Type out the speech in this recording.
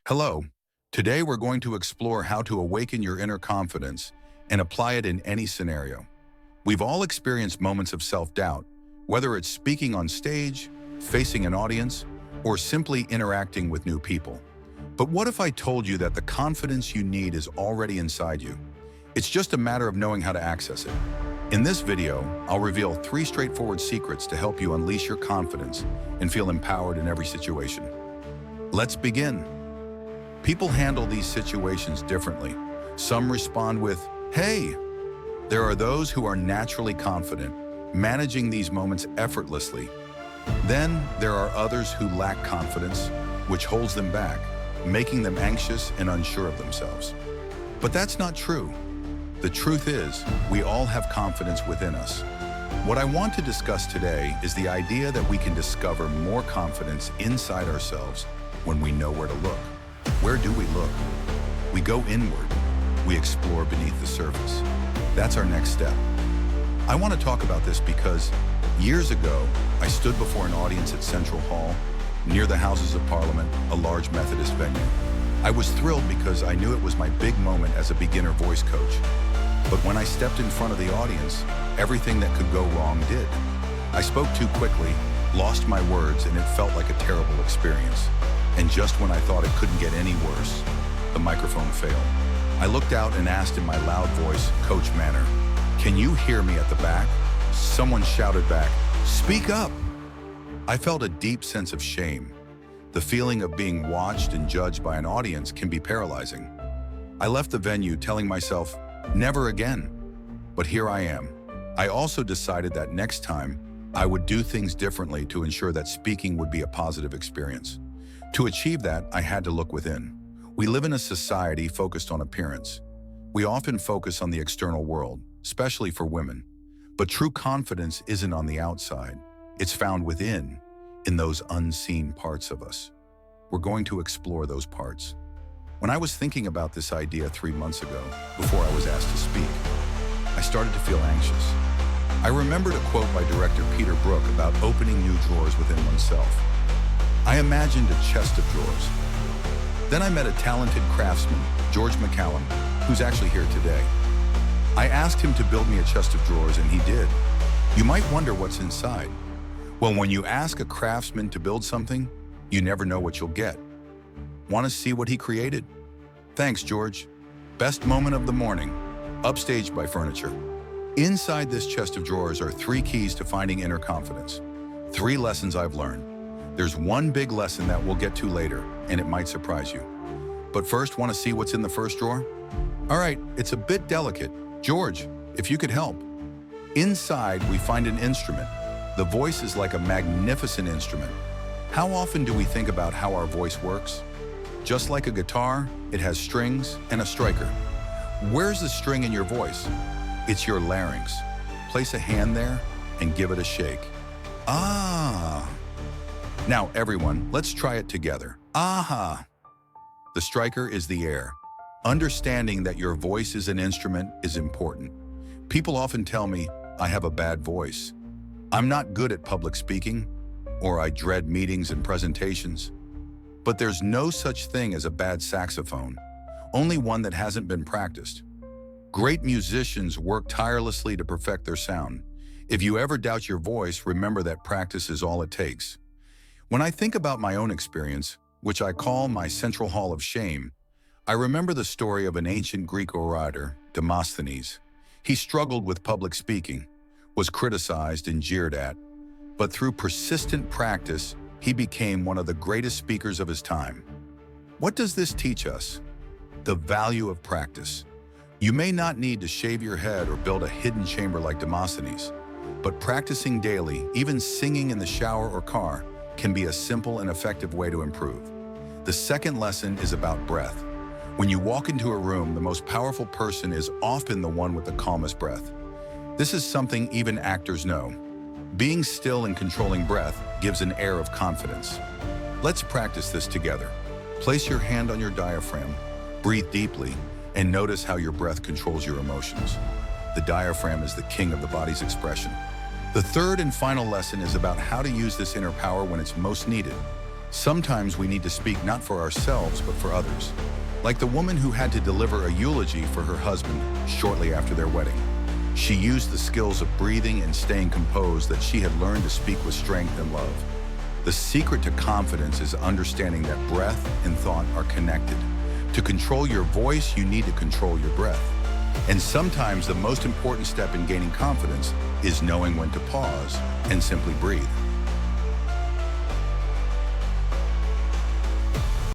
Hello. Today we're going to explore how to awaken your inner confidence and apply it in any scenario. We've all experienced moments of self-doubt, whether it's speaking on stage, facing an audience, or simply interacting with new people. But what if I told you that the confidence you need is already inside you? It's just a matter of knowing how to access it. In this video, I'll reveal 3 straightforward secrets to help you unleash your confidence and feel empowered in every situation. Let's begin. People handle these situations differently. Some respond with, "Hey." There are those who are naturally confident, managing these moments effortlessly. Then there are others who lack confidence, which holds them back, making them anxious and unsure of themselves. But that's not true. The truth is, we all have confidence within us. What I want to discuss today is the idea that we can discover more confidence inside ourselves when we know where to look. Where do we look? We go inward. We explore beneath the surface. That's our next step. I want to talk about this because years ago, I stood before an audience at Central Hall, near the Houses of Parliament, a large Methodist venue. I was thrilled because I knew it was my big moment as a beginner voice coach. But when I stepped in front of the audience, everything that could go wrong did. I spoke too quickly, lost my words, and it felt like a terrible experience. And just when I thought it couldn't get any worse, the microphone failed. I looked out and asked in my loud voice, coach manner, "Can you hear me at the back?" Someone shouted back, "Speak up!" I felt a deep sense of shame. The feeling of being watched and judged by an audience can be paralyzing. I left the venue telling myself, never again. But here I am. I also decided that next time, I would do things differently to ensure that speaking would be a positive experience. To achieve that, I had to look within. We live in a society focused on appearance. We often focus on the external world, especially for women. But true confidence isn't on the outside. It's found within, in those unseen parts of us. We're going to explore those parts. When I was thinking about this idea 3 months ago, before I was asked to speak, I started to feel anxious. I remembered a quote by director Peter Brook about opening new drawers within oneself. I imagined a chest of drawers. Then I met a talented craftsman, George McCallum, who's actually here today. I asked him to build me a chest of drawers, and he did. You might wonder what's inside. Well, when you ask a craftsman to build something, you never know what you'll get. Want to see what he created? Thanks, George. Best moment of the morning, upstaged by furniture. Inside this chest of drawers are 3 keys to finding inner confidence. 3 lessons I've learned. There's one big lesson that we'll get to later, and it might surprise you. But first, want to see what's in the first drawer? All right, it's a bit delicate. George, if you could help. Inside, we find an instrument. The voice is like a magnificent instrument. How often do we think about how our voice works? Just like a guitar, it has strings and a striker. Where's the string in your voice? It's your larynx. Place a hand there and give it a shake. Ah! Now everyone, let's try it together. Aha! The striker is the air. Understanding that your voice is an instrument is important. People often tell me, I have a bad voice. I'm not good at public speaking, or I dread meetings and presentations. But there's no such thing as a bad saxophone, only one that hasn't been practiced. Great musicians work tirelessly to perfect their sound. If you ever doubt your voice, remember that practice is all it takes. When I think about my own experience, which I call my Central Hall of Shame, I remember the story of an ancient Greek orator, Demosthenes. He struggled with public speaking, was criticized and jeered at, but through persistent practice, he became one of the greatest speakers of his time. What does this teach us? The value of practice. You may not need to shave your head or build a hidden chamber like Demosthenes, but practicing daily, even singing in the shower or car, can be a simple and effective way to improve. The second lesson is about breath. When you walk into a room, the most powerful person is often the one with the calmest breath. This is something even actors know. Being still and controlling breath gives an air of confidence. Let's practice this together. Place your hand on your diaphragm, breathe deeply, and notice how your breath controls your emotions. The diaphragm is the king of the body's expression. The third and final lesson is about how to use this inner power when it's most needed. Sometimes we need to speak not for ourselves, but for others. Like the woman who had to deliver a eulogy for her husband shortly after their wedding. She used the skills of breathing and staying composed that she had learned to speak with strength and love. The secret to confidence is understanding that breath and thought are connected. To control your voice, you need to control your breath. And sometimes the most important step in gaining confidence is knowing when to pause and simply breathe.